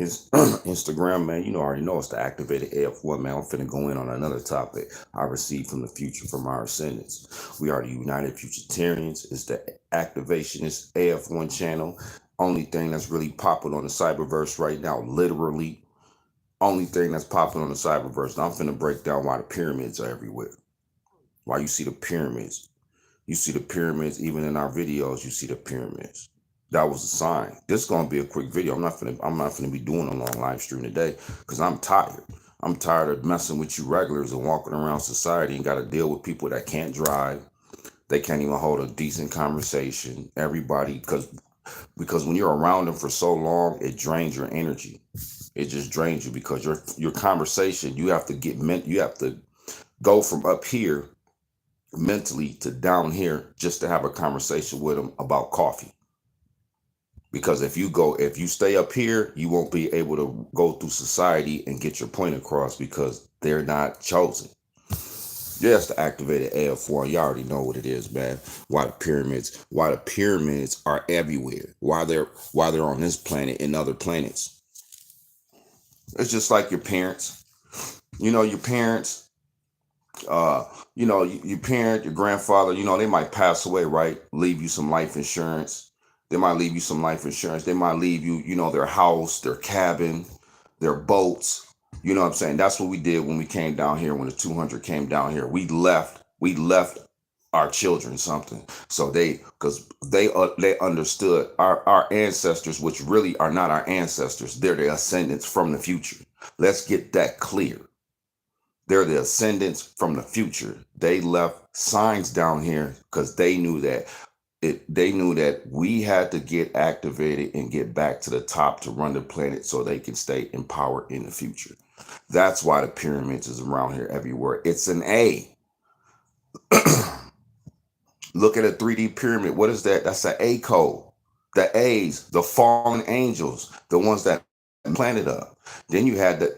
Instagram, man, you know, I already know it's the activated AF1, man. I'm finna go in on another topic I received from the future from our ascendants. We are the United Futuritarians. It's the activationist AF1 channel. Only thing that's really popping on the cyberverse right now, literally. Only thing that's popping on the cyberverse. Now I'm finna break down why the pyramids are everywhere. Why you see the pyramids. You see the pyramids, even in our videos, you see the pyramids. That was a sign. This is gonna be a quick video. I'm not gonna be doing a long live stream today because I'm tired. I'm tired of messing with you regulars and walking around society and gotta deal with people that can't drive. They can't even hold a decent conversation. Everybody, because when you're around them for so long, it drains your energy. It just drains you because your conversation, you have to go from up here mentally to down here just to have a conversation with them about coffee. Because if you stay up here, you won't be able to go through society and get your point across because they're not chosen. Yes, the activated AF4. Y'all already know what it is, man. Why the pyramids are everywhere. Why they're on this planet and other planets. It's just like your parents. You know, your parents, your parent, your grandfather, they might pass away, right? Leave you some life insurance. They might leave you some life insurance. They might leave you, their house, their cabin, their boats. You know what I'm saying? That's what we did when we came down here, when the 200 came down here. We left our children something. So because they understood our ancestors, which really are not our ancestors. They're the ascendants from the future. Let's get that clear. They're the ascendants from the future. They left signs down here because they knew that we had to get activated and get back to the top to run the planet so they can stay in power in the future. That's why the pyramids is around here everywhere. It's an A. Look at a 3D pyramid. What is that? That's an A code. The A's, the fallen angels, the ones that planted up. Then you had the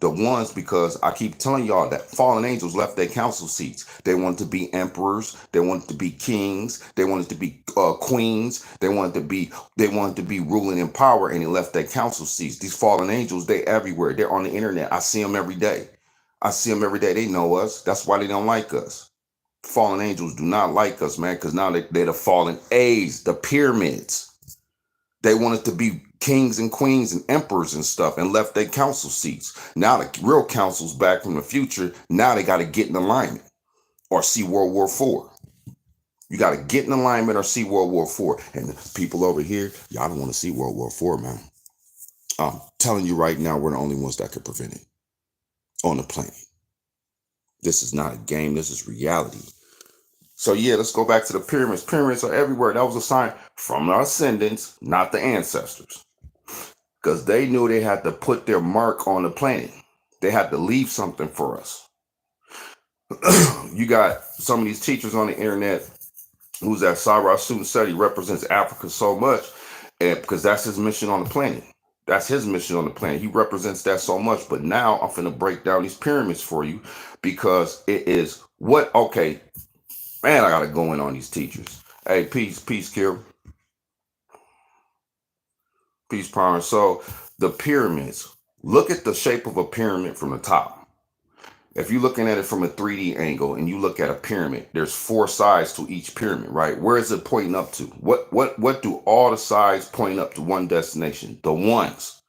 ones, because I keep telling y'all that fallen angels left their council seats. They wanted to be emperors. They wanted to be kings. They wanted to be queens. They wanted to be ruling in power, and they left their council seats. These fallen angels, they everywhere. They're on the internet. I see them every day. I see them every day. They know us. That's why they don't like us. Fallen angels do not like us, man, because now they're the fallen A's, the pyramids. They wanted to be kings and queens and emperors and stuff and left their council seats. Now the real council's back from the future. Now they got to get in alignment or see World War IV. You got to get in alignment or see World War IV. And the people over here, y'all don't want to see World War IV, man. I'm telling you right now, we're the only ones that could prevent it on the planet. This is not a game. This is reality. So yeah, let's go back to the pyramids. Pyramids are everywhere. That was a sign from our ascendants, not the ancestors. Because they knew they had to put their mark on the planet. They had to leave something for us. You got some of these teachers on the internet who's at Sarah Student Study represents Africa so much, and because that's his mission on the planet. That's his mission on the planet. He represents that so much. But now I'm finna break down these pyramids for you because it is okay. Man, I gotta go in on these teachers. Hey, peace, Kill. Peace, Power. So the pyramids. Look at the shape of a pyramid from the top. If you're looking at it from a 3D angle and you look at a pyramid, there's 4 sides to each pyramid, right? Where is it pointing up to? What do all the sides point up to? One destination. The ones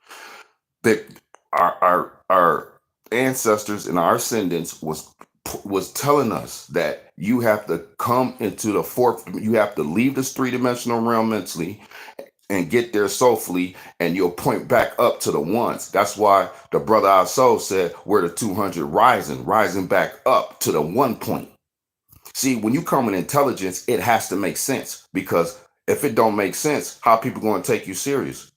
that our ancestors and our ascendants was telling us that you have to come into the fourth, you have to leave this 3-dimensional realm mentally and get there soulfully, and you'll point back up to the ones. That's why the brother our soul said we're the 200 rising back up to the 1 point. See, when you come in intelligence, it has to make sense, because if it don't make sense, how people going to take you serious?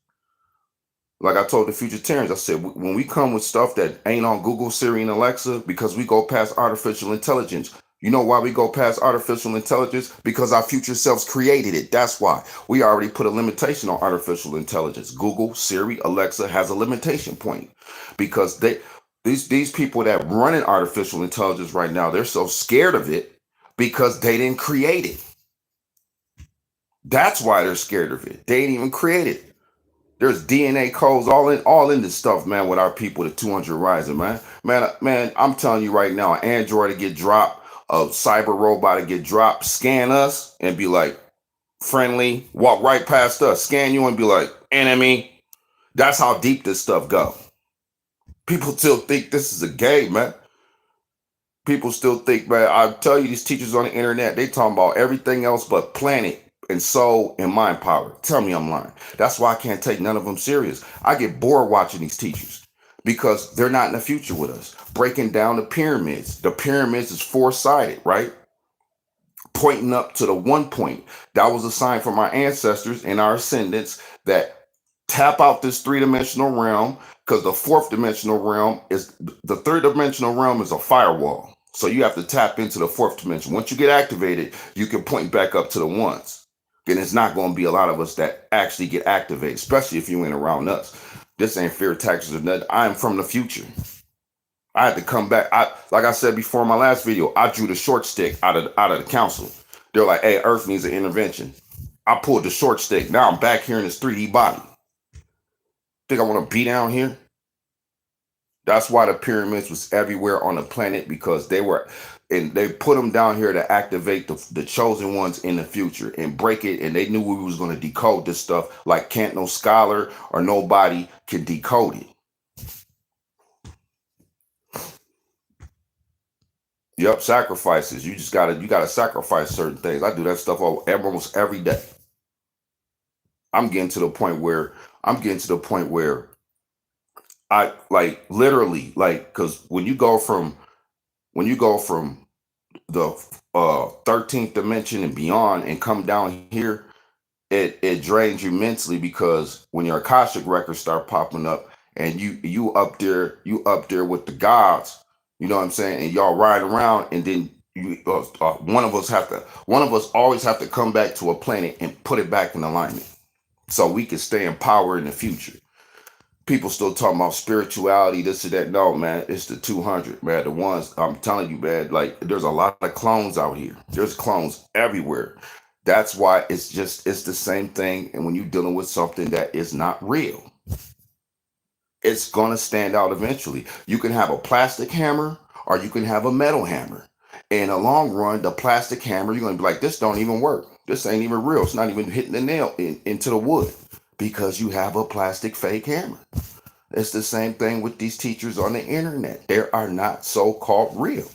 Like I told the Futuritarians, I said, when we come with stuff that ain't on Google, Siri, and Alexa, because we go past artificial intelligence. You know why we go past artificial intelligence? Because our future selves created it. That's why. We already put a limitation on artificial intelligence. Google, Siri, Alexa has a limitation point. Because these people that running artificial intelligence right now, they're so scared of it because they didn't create it. That's why they're scared of it. They ain't even created it. There's DNA codes all in this stuff, man, with our people, the 200 Rising, man. Man, I'm telling you right now, an android to get dropped, a cyber robot to get dropped, scan us and be like, friendly, walk right past us, scan you and be like, enemy. That's how deep this stuff go. People still think this is a game, man. People still think, man, I tell you, these teachers on the internet, they talking about everything else but planet and soul and mind power. Tell me I'm lying. That's why I can't take none of them serious. I get bored watching these teachers because they're not in the future with us. Breaking down the pyramids. The pyramids is four-sided, right? Pointing up to the one point. That was a sign from our ancestors and our ascendants that tap out this three-dimensional realm, because the fourth dimensional realm is the third dimensional realm is a firewall. So you have to tap into the fourth dimension. Once you get activated, you can point back up to the ones. Then it's not going to be a lot of us that actually get activated, especially if you ain't around us. This ain't fear taxes or nothing. I am from the future. I had to come back. Like I said before in my last video, I drew the short stick out of the council. They're like, hey, Earth needs an intervention. I pulled the short stick. Now I'm back here in this 3D body. Think I want to be down here? That's why the pyramids was everywhere on the planet, because they put them down here to activate the chosen ones in the future and break it. And they knew we was going to decode this stuff like can't no scholar or nobody can decode it. Yep, sacrifices. You gotta sacrifice certain things. I do that stuff almost every day. I'm getting to the point where I like literally like, because when you go from the 13th dimension and beyond and come down here, it drains you mentally, because when your Akashic records start popping up and you up there with the gods, you know what I'm saying, and y'all ride around, and then one of us always have to come back to a planet and put it back in alignment so we can stay in power in the future. People still talking about spirituality, this or that. No, man, it's the 200, man. The ones, I'm telling you, man, like there's a lot of clones out here. There's clones everywhere. That's why it's the same thing. And when you're dealing with something that is not real, it's going to stand out eventually. You can have a plastic hammer or you can have a metal hammer. In the long run, the plastic hammer, you're going to be like, this don't even work. This ain't even real. It's not even hitting the nail into the wood, because you have a plastic fake hammer. It's the same thing with these teachers on the internet. They are not so-called real.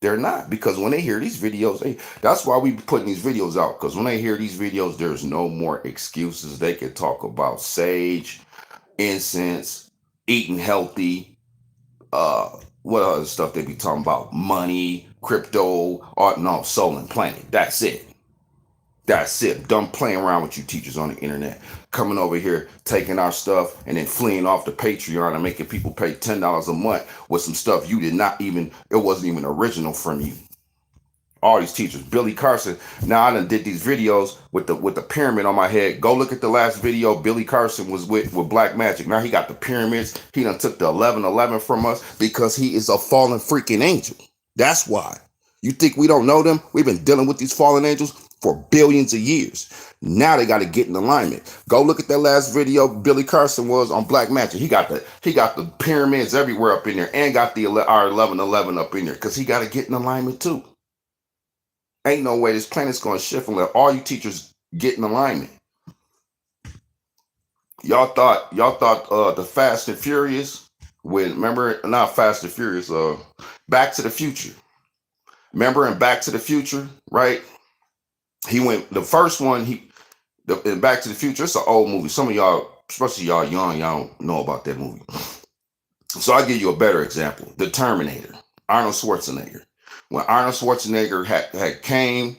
They're not, because when they hear these videos, that's why we putting these videos out, because when they hear these videos, there's no more excuses. They can talk about sage, incense, eating healthy, what other stuff they be talking about? Money, crypto, no, soul and planet. That's it. That's it. Done playing around with you teachers on the internet. Coming over here, taking our stuff, and then fleeing off the Patreon and making people pay $10 a month with some stuff you did not even, it wasn't even original from you. All these teachers. Billy Carson. Now I done did these videos with the pyramid on my head. Go look at the last video Billy Carson was with Black Magic. Now he got the pyramids. He done took the 1111 from us because he is a fallen freaking angel. That's why. You think we don't know them? We've been dealing with these fallen angels for billions of years. Now they got to get in alignment. Go look at that last video Billy Carson was on Black Magic. He got the pyramids everywhere up in there, and got our 1111 up in there, because he got to get in alignment too. Ain't no way this planet's going to shift and let all you teachers get in alignment. Y'all thought the Fast and Furious, remember, not Fast and Furious, Back to the Future. Remember in Back to the Future, right? He went, the first one, in Back to the Future, it's an old movie. Some of y'all, especially y'all young, y'all don't know about that movie. So I'll give you a better example. The Terminator, Arnold Schwarzenegger. When Arnold Schwarzenegger had came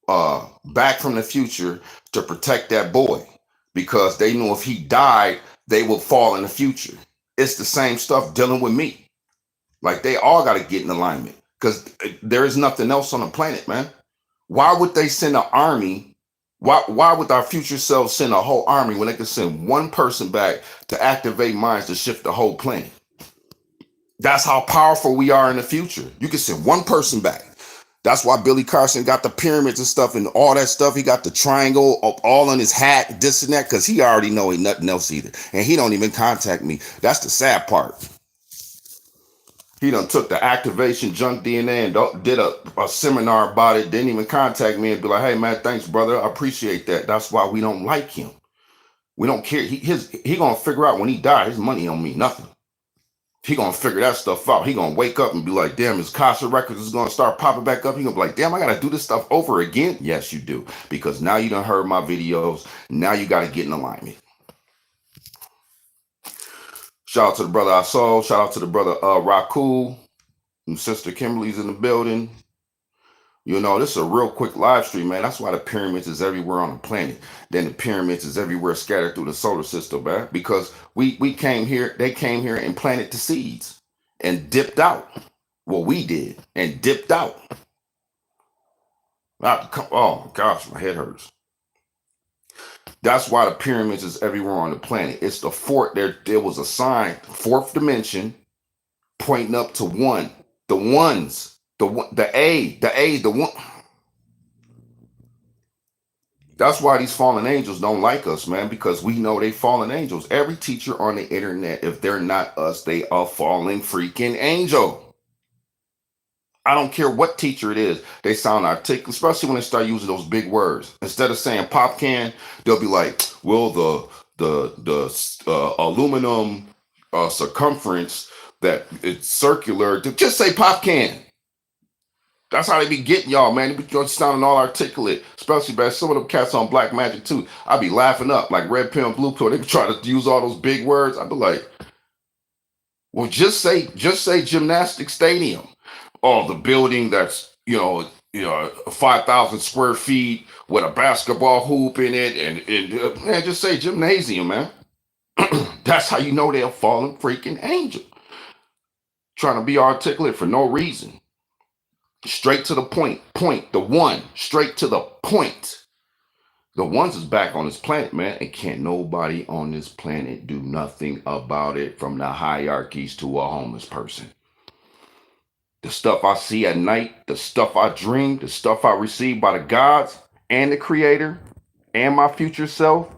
back from the future to protect that boy, because they knew if he died, they would fall in the future. It's the same stuff dealing with me. Like, they all got to get in alignment, because there is nothing else on the planet, man. Why would they send an army? Why would our future selves send a whole army when they could send one person back to activate minds to shift the whole planet? That's how powerful we are in the future. You can send one person back. That's why Billy Carson got the pyramids and stuff and all that stuff. He got the triangle all on his hat, this and that, because he already know ain't nothing else either. And he don't even contact me. That's the sad part. He done took the activation junk DNA and did a seminar about it. Didn't even contact me and be like, hey man, thanks brother. I appreciate that. That's why we don't like him. We don't care. He gonna figure out when he dies, his money don't mean nothing. He gonna figure that stuff out. He gonna wake up and be like, damn, his Casa Records is gonna start popping back up. He gonna be like, damn, I gotta do this stuff over again. Yes, you do. Because now you done heard my videos. Now you gotta get in alignment. Shout out to the brother I saw. Shout out to the brother Raku. And Sister Kimberly's in the building. You know, this is a real quick live stream, man. That's why the pyramids is everywhere on the planet. Then the pyramids is everywhere scattered through the solar system, man. Because we came here, they came here and planted the seeds and dipped out. Well, we did and dipped out. Oh gosh, my head hurts. That's why the pyramids is everywhere on the planet. It's the fourth. There was a sign, fourth dimension, pointing up to one. The ones, the one, the one. That's why these fallen angels don't like us, man, because we know they fallen angels. Every teacher on the internet, if they're not us, they are fallen freaking angel. I don't care what teacher it is. They sound articulate, especially when they start using those big words. Instead of saying pop can, they'll be like, well, the aluminum circumference that it's circular. Just say pop can. That's how they be getting y'all, man. They be sounding all articulate, especially by some of them cats on Black Magic too. I be laughing up like red pill and blue pill. They be trying to use all those big words. I be like, well, just say gymnastic stadium. Oh, the building that's 5,000 square feet with a basketball hoop in it, and man, just say gymnasium, man. That's how you know they're a fallen freaking angel. Trying to be articulate for no reason. Straight to the point. The one. Straight to the point. The ones is back on this planet, man, and can't nobody on this planet do nothing about it, from the hierarchies to a homeless person. The stuff I see at night, the stuff I dream, the stuff I receive by the gods and the creator and my future self.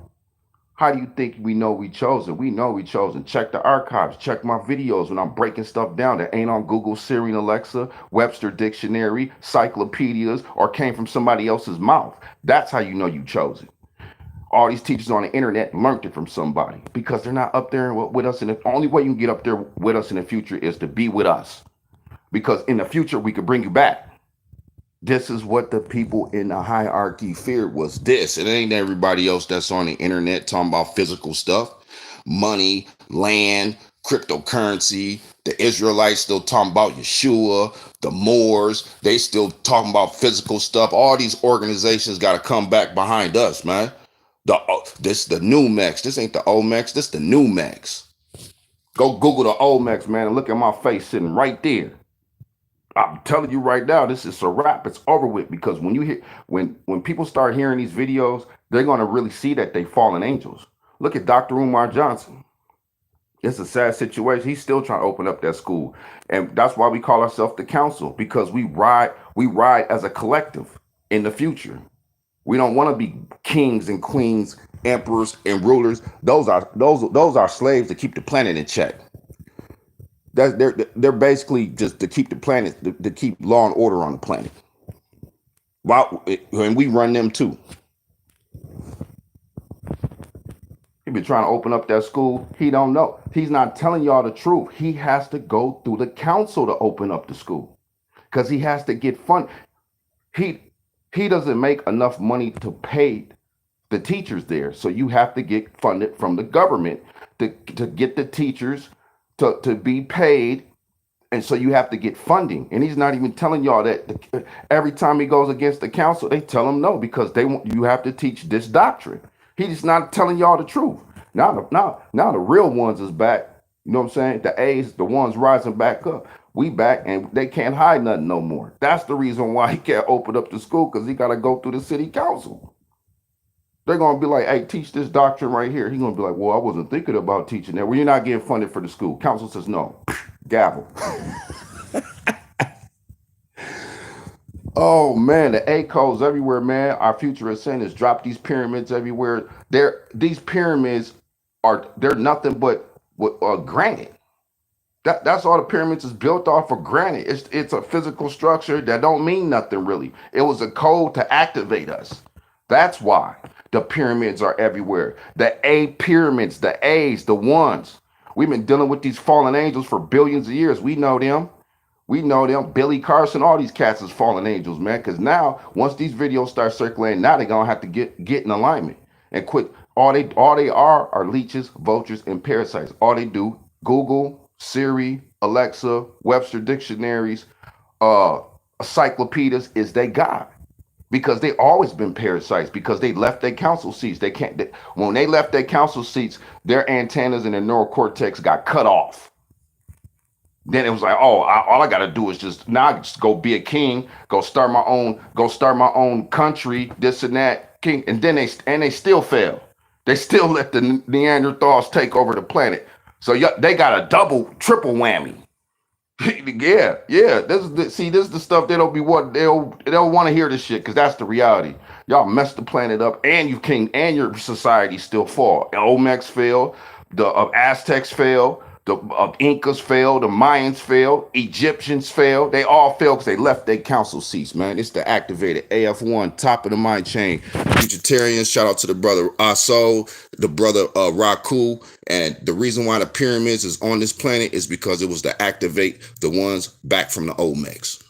How do you think we know we chosen? We know we chosen. Check the archives. Check my videos when I'm breaking stuff down that ain't on Google, Siri, and Alexa, Webster Dictionary, cyclopedias, or came from somebody else's mouth. That's how you know you chosen. All these teachers on the internet learned it from somebody because they're not up there with us. And the only way you can get up there with us in the future is to be with us. Because in the future, we could bring you back. This is what the people in the hierarchy feared, was this. It ain't everybody else that's on the internet talking about physical stuff, money, land, cryptocurrency. The Israelites still talking about Yeshua. The Moors, they still talking about physical stuff. All these organizations got to come back behind us, man. This the new Mex. This ain't the old Mex. This the new Mex. Go Google the old Mex, man, and look at my face sitting right there. I'm telling you right now, this is a wrap. It's over with, because when you hear when people start hearing these videos, they're gonna really see that they fallen angels. Look at Dr. Umar Johnson. It's a sad situation. He's still trying to open up that school, and that's why we call ourselves the council, because we ride as a collective in the future. We don't want to be kings and queens, emperors and rulers. Those are slaves to keep the planet in check. They're basically just to keep the planet, to keep law and order on the planet. Wow, and we run them too. He been trying to open up that school. He don't know. He's not telling y'all the truth. He has to go through the council to open up the school, because he has to get fund. He doesn't make enough money to pay the teachers there, so you have to get funded from the government to get the teachers to be paid. And so you have to get funding. And he's not even telling y'all that every time he goes against the council, they tell him no, because you have to teach this doctrine. He's not telling y'all the truth. Now the real ones is back. You know what I'm saying? The A's, the ones rising back up. We back, and they can't hide nothing no more. That's the reason why he can't open up the school, because he got to go through the city council. They're going to be like, hey, teach this doctrine right here. He's going to be like, well, I wasn't thinking about teaching that. Well, you're not getting funded for the school. Council says no. Gavel. Oh man, the A codes everywhere, man. Our future ascendants drop these pyramids everywhere. These pyramids they're nothing but granite. That's all the pyramids is built off of granite. It's a physical structure that don't mean nothing really. It was a code to activate us. That's why the pyramids are everywhere. The A pyramids, the A's, the ones. We've been dealing with these fallen angels for billions of years. We know them. We know them. Billy Carson, all these cats is fallen angels, man. Because now, once these videos start circulating, now they're gonna have to get in alignment and quit. All they are leeches, vultures, and parasites. All they do, Google, Siri, Alexa, Webster dictionaries, uh, encyclopedias, is they God. Because they always been parasites because they left their council seats. When they left their council seats, their antennas and their neural cortex got cut off. Then it was like, oh, all I gotta do is just now I just go be a king, go start my own country, this and that, king, and then they still fail. They still let the Neanderthals take over the planet. So yeah, they got a double, triple whammy. Yeah, yeah. This is the stuff they don't be what they don't want to hear this shit because that's the reality. Y'all messed the planet up, and you king and your society still fall. Olmecs fail, the Aztecs fail, the Incas fail, the Mayans fail, Egyptians fail. They all fail because they left their council seats. Man, it's the activated AF1 top of the mind chain. Vegetarians. Shout out to the brother Aso, the brother Raku. And the reason why the pyramids is on this planet is because it was to activate the ones back from the Olmecs.